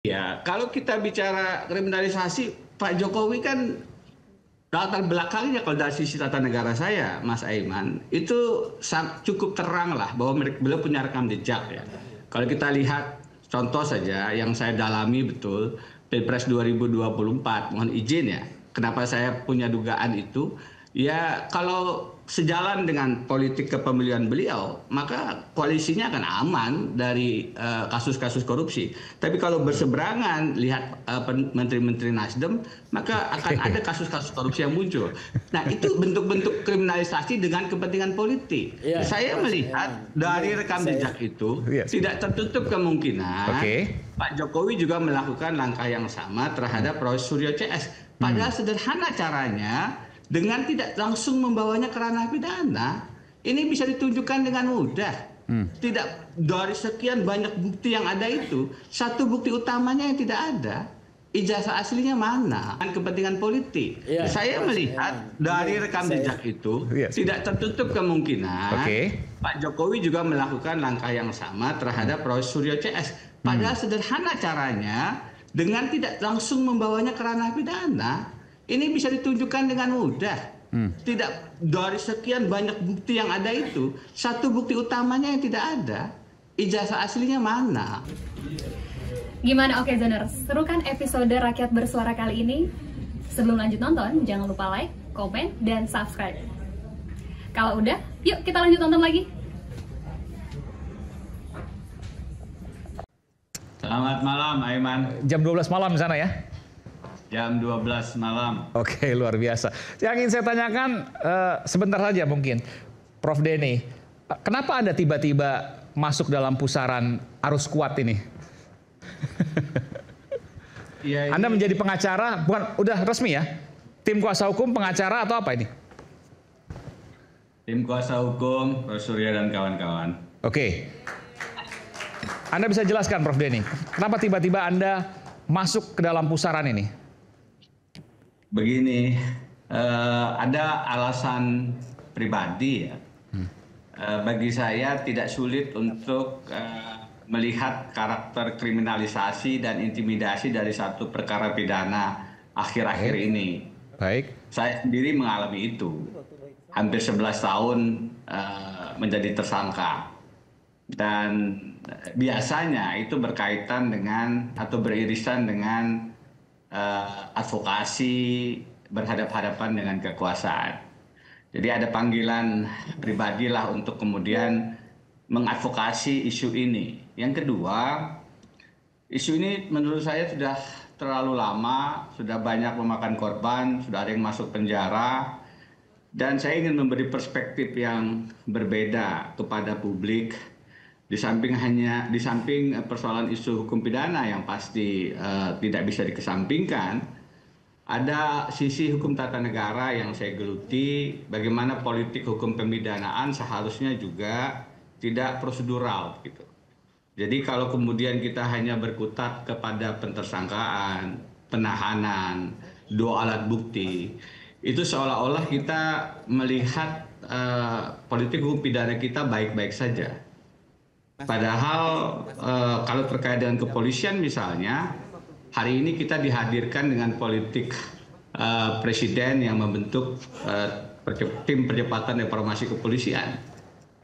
Ya, kalau kita bicara kriminalisasi, Pak Jokowi kan latar belakangnya kalau dari sisi tata negara saya, Mas Aiman, itu cukup terang lah bahwa beliau punya rekam jejak ya. Kalau kita lihat contoh saja yang saya dalami betul, Pilpres 2024, mohon izin ya, kenapa saya punya dugaan itu, ya kalau sejalan dengan politik kepemilian beliau, maka koalisinya akan aman dari kasus-kasus korupsi. Tapi kalau berseberangan, lihat menteri-menteri Nasdem, maka akan ada kasus-kasus korupsi yang muncul. Nah, itu bentuk-bentuk kriminalisasi dengan kepentingan politik. Saya melihat dari rekam jejak itu tidak tertutup kemungkinan Pak Jokowi juga melakukan langkah yang sama terhadap Prof. Suryo CS. Padahal sederhana caranya, dengan tidak langsung membawanya ke ranah pidana, ini bisa ditunjukkan dengan mudah. Tidak dari sekian banyak bukti yang ada itu, satu bukti utamanya yang tidak ada. Ijazah aslinya mana? Dengan kepentingan politik. Saya melihat dari rekam jejak itu tidak tertutup kemungkinan Pak Jokowi juga melakukan langkah yang sama terhadap Prof. Suryo CS. Padahal sederhana caranya, dengan tidak langsung membawanya ke ranah pidana, ini bisa ditunjukkan dengan mudah. Tidak dari sekian banyak bukti yang ada itu, satu bukti utamanya yang tidak ada. Ijazah aslinya mana? Gimana Okezoners? Seru kan episode Rakyat Bersuara kali ini? Sebelum lanjut nonton, jangan lupa like, komen, dan subscribe. Kalau udah, yuk kita lanjut nonton lagi. Selamat malam, Aiman. Jam 12 malam di sana ya? Jam 12 malam. Oke, luar biasa. Yang ingin saya tanyakan sebentar saja mungkin, Prof. Denny, kenapa Anda tiba-tiba masuk dalam pusaran arus kuat ini? Ya, Anda menjadi pengacara, bukan udah resmi ya? Tim kuasa hukum, pengacara atau apa ini? Tim kuasa hukum, Prof. Surya dan kawan-kawan. Oke. Anda bisa jelaskan, Prof. Denny, kenapa tiba-tiba Anda masuk ke dalam pusaran ini? Begini, ada alasan pribadi ya. Bagi saya tidak sulit untuk melihat karakter kriminalisasi dan intimidasi dari satu perkara pidana akhir-akhir ini. Baik. Saya sendiri mengalami itu. Hampir 11 tahun menjadi tersangka. Dan biasanya itu berkaitan dengan atau beririsan dengan advokasi berhadapan-hadapan dengan kekuasaan. Jadi ada panggilan pribadilah untuk kemudian mengadvokasi isu ini. Yang kedua, isu ini menurut saya sudah terlalu lama, sudah banyak memakan korban, sudah ada yang masuk penjara, dan saya ingin memberi perspektif yang berbeda kepada publik. Di samping persoalan isu hukum pidana yang pasti tidak bisa dikesampingkan, ada sisi hukum tata negara yang saya geluti, bagaimana politik hukum pemidanaan seharusnya juga tidak prosedural gitu. Jadi kalau kemudian kita hanya berkutat kepada pentersangkaan, penahanan, dua alat bukti, itu seolah-olah kita melihat politik hukum pidana kita baik-baik saja. Padahal kalau terkait dengan kepolisian misalnya, hari ini kita dihadirkan dengan politik presiden yang membentuk tim percepatan reformasi kepolisian,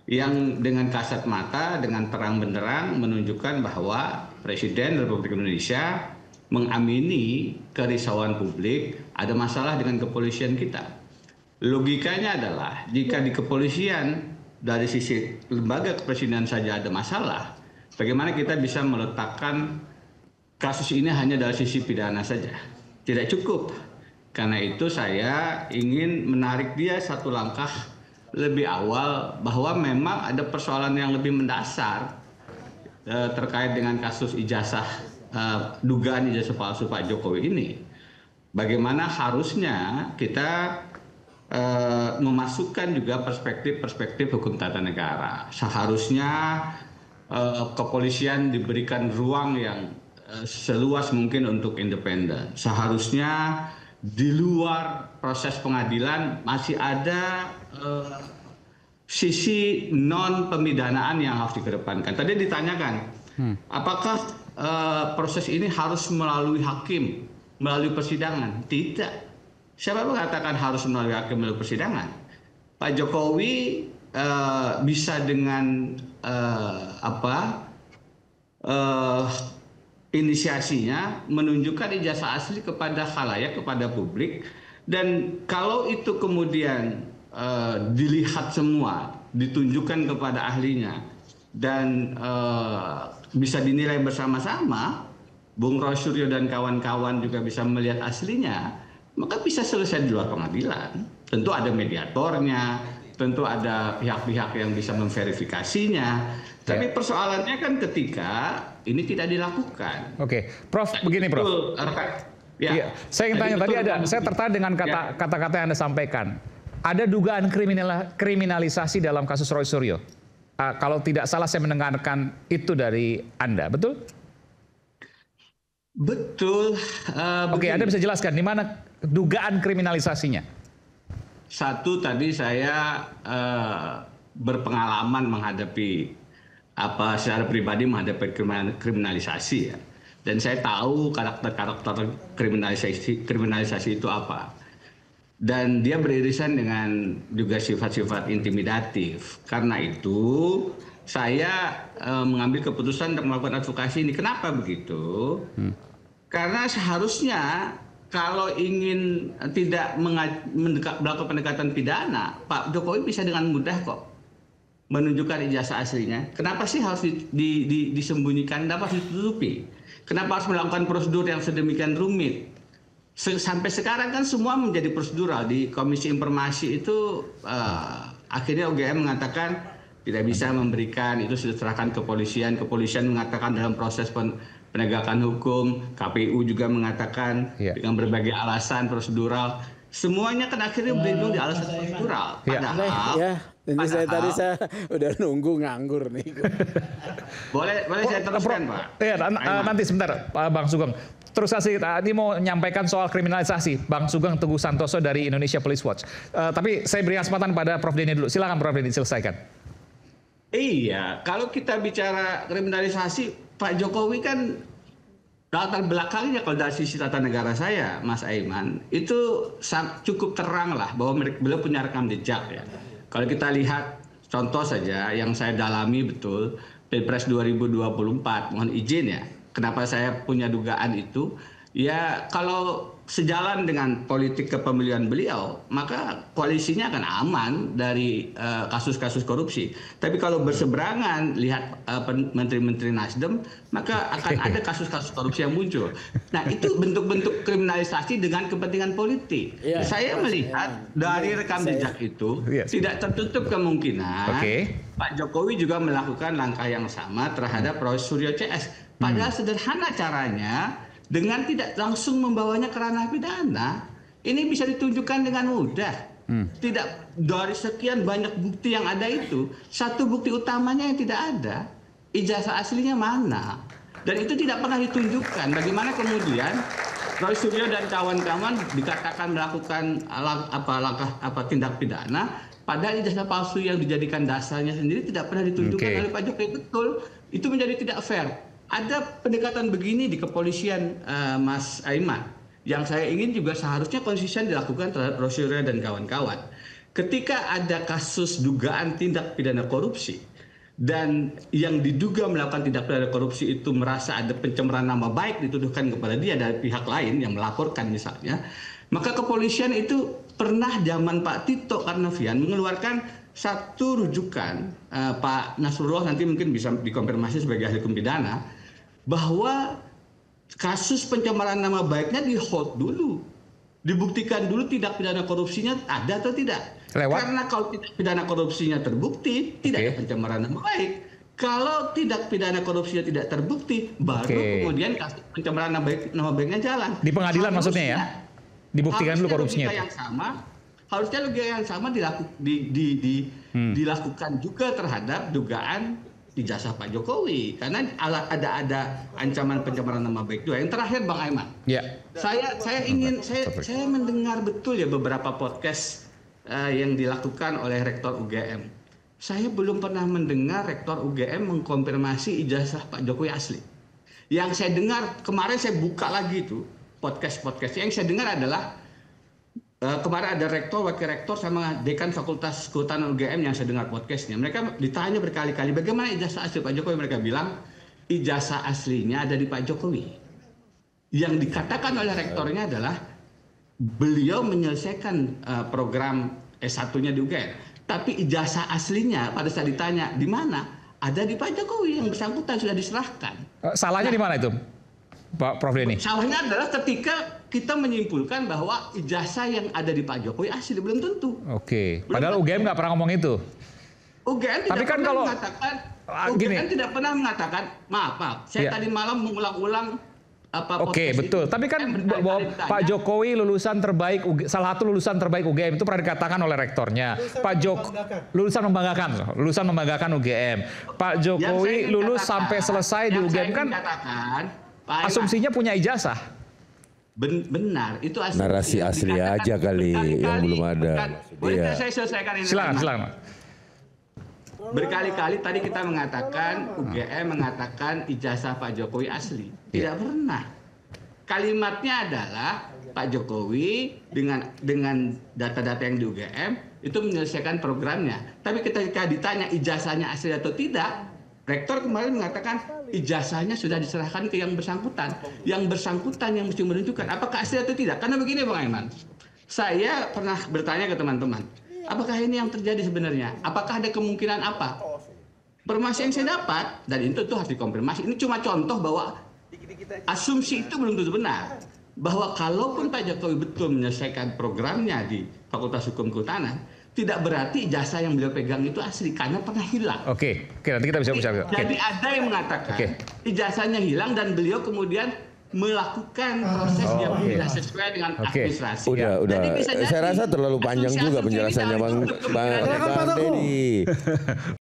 yang dengan kasat mata, dengan terang benderang menunjukkan bahwa Presiden Republik Indonesia mengamini kerisauan publik ada masalah dengan kepolisian kita. Logikanya adalah jika di kepolisian dari sisi lembaga kepresidenan saja ada masalah, bagaimana kita bisa meletakkan kasus ini hanya dari sisi pidana saja? Tidak cukup. Karena itu saya ingin menarik dia satu langkah lebih awal bahwa memang ada persoalan yang lebih mendasar terkait dengan kasus ijazah, dugaan ijazah palsu Pak Jokowi ini. Bagaimana harusnya kita memasukkan juga perspektif hukum tata negara. Seharusnya kepolisian diberikan ruang yang seluas mungkin untuk independen. Seharusnya di luar proses pengadilan masih ada sisi non pemidanaan yang harus dikedepankan. Tadi ditanyakan, apakah proses ini harus melalui hakim, melalui persidangan. Tidak. Siapa mengatakan harus melalui hakim, melalui persidangan? Pak Jokowi bisa dengan inisiasinya menunjukkan ijazah asli kepada khalayak, kepada publik, dan kalau itu kemudian dilihat semua, ditunjukkan kepada ahlinya, dan bisa dinilai bersama-sama, Bung Roy Suryo dan kawan-kawan juga bisa melihat aslinya, maka bisa selesai di luar pengadilan. Tentu ada mediatornya, tentu ada pihak-pihak yang bisa memverifikasinya. Tapi persoalannya kan ketika ini tidak dilakukan. Oke, Prof, begini Prof. Ya, saya ingin tanya tadi saya tertarik dengan kata-kata yang Anda sampaikan. Ada dugaan kriminalisasi dalam kasus Roy Suryo. Kalau tidak salah saya mendengarkan itu dari Anda, betul? Betul. Oke, Anda bisa jelaskan di mana dugaan kriminalisasinya? Satu, tadi saya berpengalaman menghadapi secara pribadi menghadapi kriminalisasi ya. Dan saya tahu karakter kriminalisasi itu apa. Dan dia beririsan dengan juga sifat-sifat intimidatif. Karena itu saya mengambil keputusan untuk melakukan advokasi ini. Kenapa begitu? Karena seharusnya kalau ingin tidak melakukan pendekatan pidana, Pak Jokowi bisa dengan mudah kok menunjukkan ijazah aslinya. Kenapa sih harus disembunyikan? Kenapa harus ditutupi? Kenapa harus melakukan prosedur yang sedemikian rumit? Sampai sekarang kan semua menjadi prosedural. Di Komisi Informasi itu akhirnya UGM mengatakan tidak bisa memberikan, itu sudah serahkan kepolisian. Kepolisian mengatakan dalam proses penegakan hukum. KPU juga mengatakan dengan berbagai alasan prosedural. Semuanya kan akhirnya berlindung di alasan prosedural. Padahal ini saya udah nunggu nganggur nih. boleh saya teruskan, Pak? Iya, nanti sebentar, Pak Bang Sugeng. Terus saya ini mau menyampaikan soal kriminalisasi. Bang Sugeng Teguh Santoso dari Indonesia Police Watch. Tapi saya beri kesempatan pada Prof Denny dulu. Silakan Prof Denny, selesaikan. Iya, kalau kita bicara kriminalisasi, Pak Jokowi kan latar belakangnya kalau dari sisi tata negara saya, Mas Aiman, itu cukup terang lah bahwa beliau punya rekam jejak ya. Kalau kita lihat contoh saja yang saya dalami betul, Pilpres 2024, mohon izin ya, kenapa saya punya dugaan itu, ya kalau sejalan dengan politik kepemilian beliau, maka koalisinya akan aman dari kasus-kasus korupsi. Tapi kalau berseberangan, lihat menteri-menteri Nasdem, maka akan ada kasus-kasus korupsi yang muncul. Nah, itu bentuk-bentuk kriminalisasi dengan kepentingan politik. Saya melihat dari rekam jejak itu tidak tertutup kemungkinan Pak Jokowi juga melakukan langkah yang sama terhadap Roy Suryo CS. Padahal sederhana caranya, dengan tidak langsung membawanya ke ranah pidana, ini bisa ditunjukkan dengan mudah. Tidak, dari sekian banyak bukti yang ada itu, satu bukti utamanya yang tidak ada, ijazah aslinya mana? Dan itu tidak pernah ditunjukkan. Bagaimana kemudian Roy Suryo dan kawan-kawan dikatakan melakukan tindak pidana, padahal ijazah palsu yang dijadikan dasarnya sendiri tidak pernah ditunjukkan oleh Pak Jokowi. Betul, itu menjadi tidak fair. Ada pendekatan begini di kepolisian, Mas Aiman, yang saya ingin juga seharusnya konsisten dilakukan terhadap Roy Suryo dan kawan-kawan. Ketika ada kasus dugaan tindak pidana korupsi dan yang diduga melakukan tindak pidana korupsi itu merasa ada pencemaran nama baik dituduhkan kepada dia dari pihak lain yang melaporkan misalnya, maka kepolisian itu pernah zaman Pak Tito Karnavian mengeluarkan satu rujukan, Pak Nasrullah nanti mungkin bisa dikonfirmasi sebagai ahli hukum pidana, bahwa kasus pencemaran nama baiknya di hold dulu, dibuktikan dulu tindak pidana korupsinya ada atau tidak. Karena kalau tindak pidana korupsinya terbukti, tidak ada pencemaran nama baik. Kalau tindak pidana korupsinya tidak terbukti, baru kemudian kasus pencemaran nama baiknya jalan. Di pengadilan maksudnya ya? Dibuktikan dulu korupsinya. Harusnya logika yang sama dilakukan juga terhadap dugaan ijazah Pak Jokowi, karena ada ancaman pencemaran nama baik juga. Yang terakhir, Bang Aiman, saya mendengar betul ya beberapa podcast yang dilakukan oleh Rektor UGM. Saya belum pernah mendengar Rektor UGM mengkonfirmasi ijazah Pak Jokowi asli. Yang saya dengar kemarin saya buka lagi itu podcast yang saya dengar adalah kemarin ada rektor, wakil rektor sama dekan Fakultas Kehutanan UGM yang saya dengar podcastnya. Mereka ditanya berkali-kali bagaimana ijazah asli Pak Jokowi. Mereka bilang ijazah aslinya ada di Pak Jokowi. Yang dikatakan oleh rektornya adalah beliau menyelesaikan program S1-nya di UGM. Tapi ijazah aslinya pada saat ditanya di mana, ada di Pak Jokowi, yang bersangkutan sudah diserahkan. Salahnya di mana itu, Pak Prof Denny? Salahnya adalah ketika kita menyimpulkan bahwa ijazah yang ada di Pak Jokowi asli, belum tentu. Oke, padahal UGM nggak pernah ngomong itu. UGM tidak pernah mengatakan, UGM tidak pernah mengatakan, maaf, saya tadi malam mengulang-ulang Oke, betul. Tapi kan bahwa Pak Jokowi lulusan terbaik, salah satu lulusan terbaik UGM itu pernah dikatakan oleh rektornya. Lulusan membanggakan UGM. Pak Jokowi lulus sampai selesai di UGM kan asumsinya punya ijazah. Benar, itu asli. Narasi asli aja kali yang belum ada. Boleh saya selesaikan ini? Silakan. Berkali-kali tadi kita mengatakan, UGM mengatakan ijazah Pak Jokowi asli. Tidak pernah. Kalimatnya adalah Pak Jokowi dengan data-data yang di UGM itu menyelesaikan programnya. Tapi ketika ditanya ijazahnya asli atau tidak, rektor kemarin mengatakan ijazahnya sudah diserahkan ke yang bersangkutan. Yang bersangkutan yang mesti menunjukkan apakah asli atau tidak. Karena begini Bang Aiman, saya pernah bertanya ke teman-teman, apakah ini yang terjadi sebenarnya? Apakah ada kemungkinan apa? Informasi yang saya dapat, dan itu tuh harus dikonfirmasi. Ini cuma contoh bahwa asumsi itu belum tentu benar. Bahwa kalaupun Pak Jokowi betul menyelesaikan programnya di Fakultas Hukum Kehutanan, tidak berarti ijazah yang beliau pegang itu asli, karena pernah hilang. Oke, nanti kita bisa bicara. Jadi ada yang mengatakan ijazahnya hilang dan beliau kemudian melakukan proses yang tidak sesuai dengan administrasi. Udah. Saya rasa terlalu panjang juga penjelasannya Bang Denny.